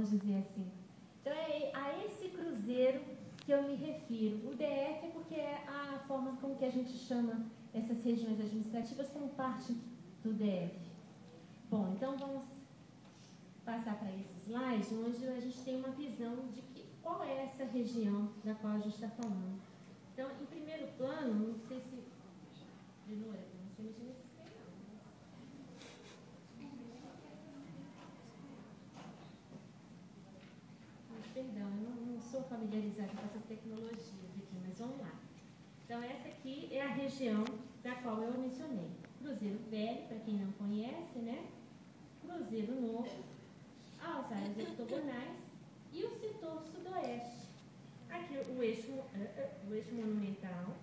vamos dizer assim. Então, é a esse cruzeiro que eu me refiro. O DF é porque é a forma com que a gente chama essas regiões administrativas como parte do DF. Bom, então vamos passar para esse slide, onde a gente tem uma visão de qual é essa região da qual a gente está falando. Então, em primeiro plano, não sei se... Lenora, não sei mexer nesse esquema, perdão, eu não sou familiarizada com essas tecnologias aqui, mas vamos lá. Então, essa aqui é a região da qual eu mencionei. Cruzeiro Velho, para quem não conhece, né? Cruzeiro Novo, as áreas octogonais e o setor sudoeste. Aqui o eixo monumental,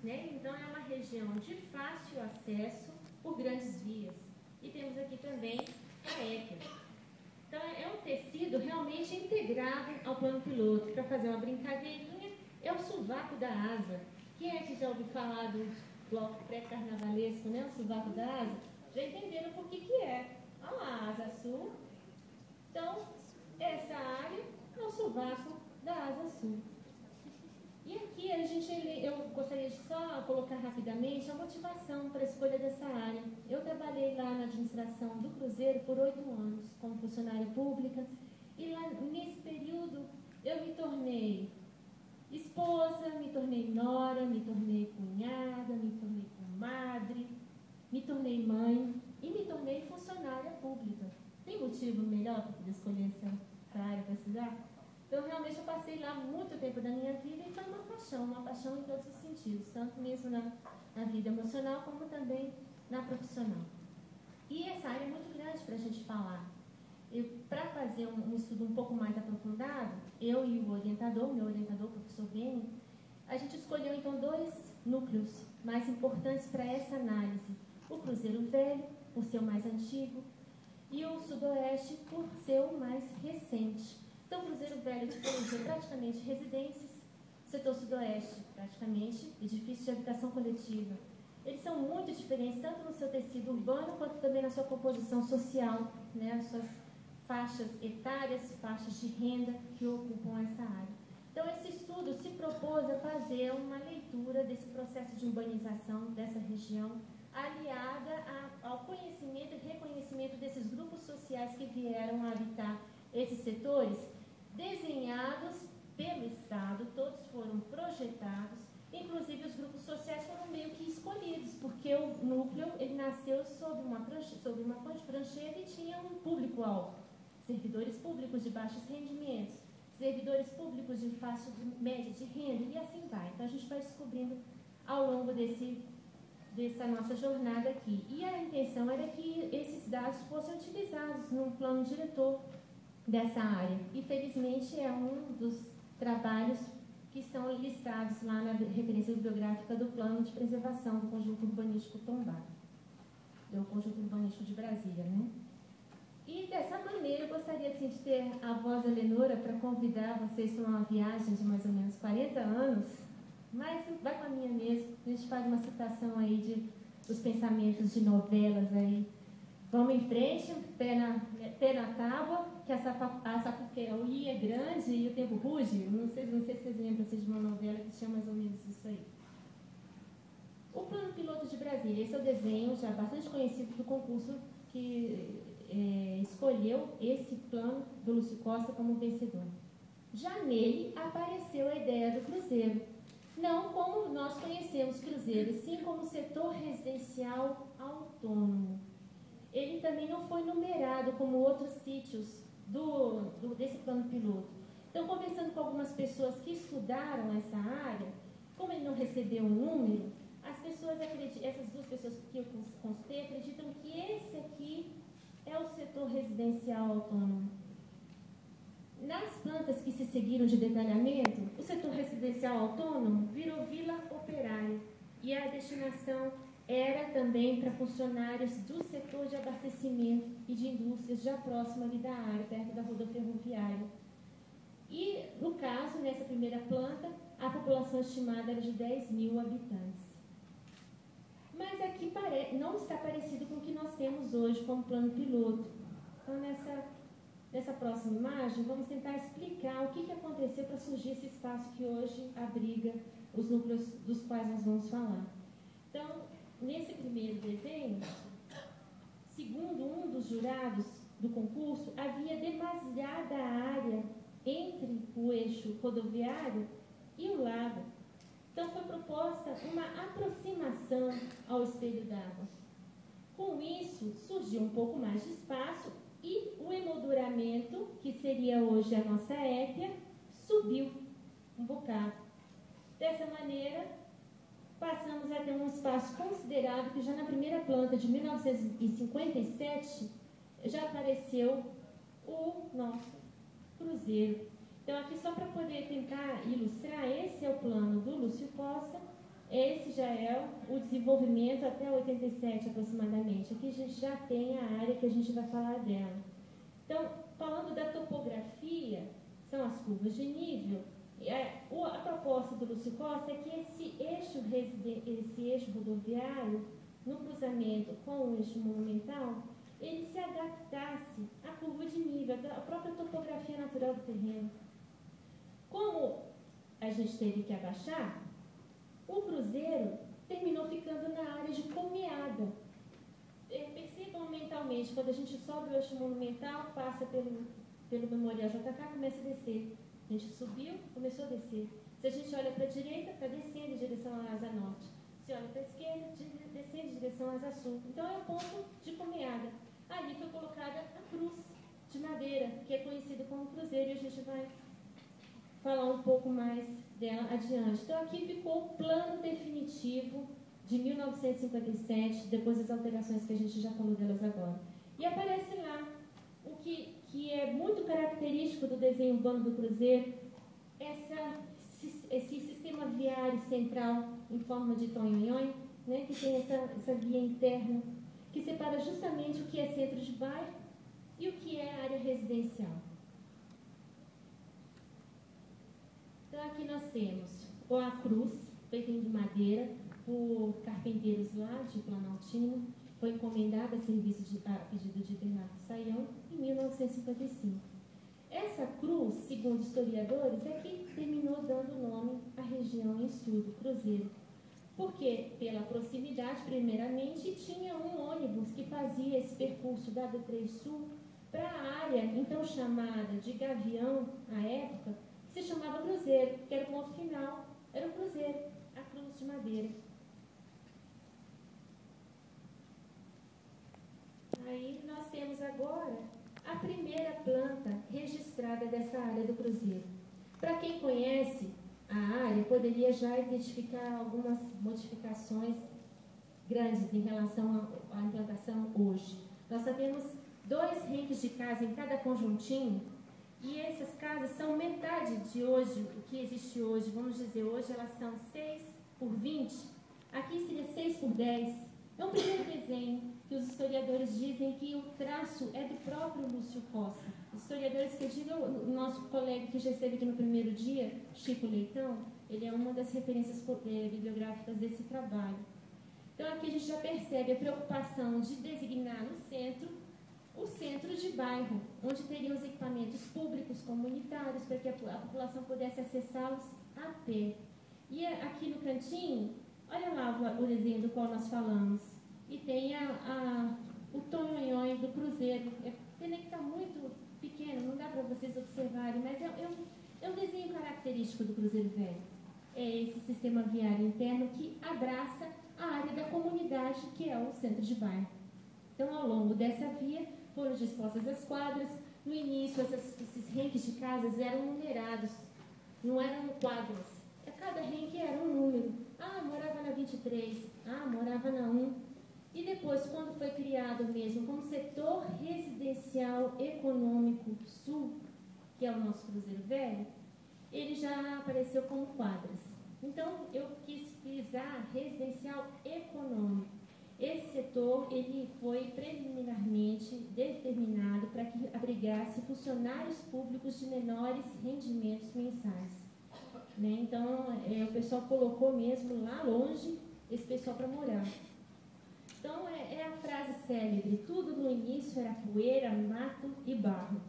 né? Então, é uma região de fácil acesso por grandes vias. E temos aqui também a Équila. Então, é um tecido realmente integrado ao plano piloto. Para fazer uma brincadeirinha, é o sovaco da asa. Quem é que já ouviu falar do bloco pré-carnavalesco, né? O sovaco da asa? Já entenderam por que é. Olha lá, a asa sul. Então, essa área é o sovaco da asa sul. E aqui eu gostaria de só colocar rapidamente a motivação para a escolha dessa área. Eu trabalhei lá na administração do Cruzeiro por 8 anos como funcionária pública e lá nesse período eu me tornei esposa, me tornei nora, me tornei cunhada, me tornei comadre, me tornei mãe e me tornei funcionária pública. Tem motivo melhor para poder escolher essa área para estudar? Então, realmente, eu passei lá muito tempo da minha vida e foi uma paixão em todos os sentidos, tanto mesmo na vida emocional como também na profissional. E essa área é muito grande para a gente falar. Para fazer um estudo um pouco mais aprofundado, eu e o orientador, meu orientador, o professor Beni, a gente escolheu, então, 2 núcleos mais importantes para essa análise. O Cruzeiro Velho, por ser o mais antigo, e o Sudoeste, por ser o mais recente. Então, o Cruzeiro Velho tipologia praticamente residências, setor Sudoeste, praticamente edifícios de habitação coletiva. Eles são muito diferentes, tanto no seu tecido urbano, quanto também na sua composição social, né, as suas faixas etárias, faixas de renda que ocupam essa área. Então, esse estudo se propôs a fazer uma leitura desse processo de urbanização dessa região, aliada ao conhecimento e reconhecimento desses grupos sociais que vieram a habitar esses setores, desenhados pelo Estado, todos foram projetados, inclusive os grupos sociais foram meio que escolhidos, porque o núcleo ele nasceu sob uma prancheta e tinha um público-alvo, servidores públicos de baixos rendimentos, servidores públicos de faixa média de renda, e assim vai. Então, a gente vai descobrindo ao longo dessa nossa jornada aqui. E a intenção era que esses dados fossem utilizados no plano diretor dessa área. E, felizmente, é um dos trabalhos que estão listados lá na referência bibliográfica do Plano de Preservação do Conjunto Urbanístico Tombado, do Conjunto Urbanístico de Brasília, né? E, dessa maneira, eu gostaria assim, de ter a voz da Lenora para convidar vocês para uma viagem de mais ou menos 40 anos, mas vai com a minha mesmo. A gente faz uma citação aí dos pensamentos de novelas aí. Vamos em frente, pé na tábua, que a Sapucaí é grande e o tempo ruge. Não sei se vocês lembram de uma novela que tinha mais ou menos isso aí. O Plano Piloto de Brasília, esse é o desenho já bastante conhecido do concurso que escolheu esse plano do Lúcio Costa como vencedor. Já nele apareceu a ideia do cruzeiro, não como nós conhecemos cruzeiro, sim como setor residencial autônomo. Ele também não foi numerado como outros sítios desse plano piloto. Então, conversando com algumas pessoas que estudaram essa área, como ele não recebeu um número, essas 2 pessoas que eu consultei acreditam que esse aqui é o setor residencial autônomo. Nas plantas que se seguiram de detalhamento, o setor residencial autônomo virou vila operária e a destinação era também para funcionários do setor de abastecimento e de indústrias já próximo ali da área, perto da rodovia ferroviária. E, no caso, nessa primeira planta, a população estimada era de 10.000 habitantes. Mas aqui não está parecido com o que nós temos hoje como plano piloto. Então, nessa próxima imagem, vamos tentar explicar o que aconteceu para surgir esse espaço que hoje abriga os núcleos dos quais nós vamos falar. Então, nesse primeiro desenho, segundo um dos jurados do concurso, havia demasiada área entre o eixo rodoviário e o lago. Então, foi proposta uma aproximação ao espelho d'água. Com isso, surgiu um pouco mais de espaço e o emolduramento, que seria hoje a nossa épia, subiu um bocado. Dessa maneira, passamos a ter um espaço considerável que já na primeira planta de 1957 já apareceu o nosso cruzeiro. Então, aqui só para poder tentar ilustrar, esse é o plano do Lúcio Costa, esse já é o desenvolvimento até 87 aproximadamente. Aqui a gente já tem a área que a gente vai falar dela. Então, falando da topografia, são as curvas de nível. A proposta do Lúcio Costa é que esse eixo rodoviário, no cruzamento com o eixo monumental, ele se adaptasse à curva de nível, à própria topografia natural do terreno. Como a gente teve que abaixar, o cruzeiro terminou ficando na área de comeada. Percebam mentalmente, quando a gente sobe o eixo monumental, passa pelo Memorial JK, começa a descer. A gente subiu, começou a descer. Se a gente olha para a direita, está descendo em direção à asa norte. Se olha para a esquerda, descendo em direção à asa sul. Então, é um ponto de comeada. Ali foi colocada a cruz de madeira, que é conhecida como cruzeiro, e a gente vai falar um pouco mais dela adiante. Então, aqui ficou o plano definitivo de 1957, depois das alterações que a gente já falou delas agora. E aparece lá o que é muito característico do desenho urbano do cruzeiro, esse sistema viário central em forma de tonhonhon, né, que tem essa via interna, que separa justamente o que é centro de bairro e o que é área residencial. Então, aqui nós temos a cruz, feita de madeira, por carpinteiros lá de Planaltina, foi encomendada a serviço a pedido de Bernardo Saião em 1955. Essa cruz, segundo historiadores, é que terminou dando nome à região em estudo, Cruzeiro. Porque, pela proximidade, primeiramente, tinha um ônibus que fazia esse percurso da B3 Sul para a área, então chamada de Gavião, à época, que se chamava Cruzeiro, que era o ponto final, era o Cruzeiro, a cruz de madeira. Aí nós temos agora a primeira planta registrada dessa área do cruzeiro. Para quem conhece a área, poderia já identificar algumas modificações grandes em relação à implantação hoje. Nós só temos 2 renques de casa em cada conjuntinho, e essas casas são metade de hoje, o que existe hoje. Vamos dizer, hoje elas são 6 por 20, aqui seria 6 por 10. É um primeiro desenho que os historiadores dizem que o traço é do próprio Lúcio Costa. Os historiadores que eu digo, o nosso colega que já esteve aqui no primeiro dia, Chico Leitão, ele é uma das referências bibliográficas desse trabalho. Então, aqui a gente já percebe a preocupação de designar no centro o centro de bairro, onde teriam os equipamentos públicos comunitários, para que a população pudesse acessá-los a pé. E aqui no cantinho, olha lá o desenho do qual nós falamos. E tem o tonhonhon do cruzeiro. Pena que está muito pequeno, não dá para vocês observarem, mas é um desenho característico do cruzeiro velho. É esse sistema viário interno que abraça a área da comunidade, que é o centro de bairro. Então, ao longo dessa via, foram dispostas as quadras. No início, esses renques de casas eram numerados, não eram quadras. Cada renque era um número. Morava na 23, morava na 1. E depois, quando foi criado mesmo como setor residencial econômico sul, que é o nosso Cruzeiro Velho, ele já apareceu como quadras. Então, eu quis frisar residencial econômico. Esse setor ele foi preliminarmente determinado para que abrigasse funcionários públicos de menores rendimentos mensais. Né? Então, o pessoal colocou mesmo lá longe esse pessoal para morar. Então, é a frase célebre: tudo no início era poeira, mato e barro.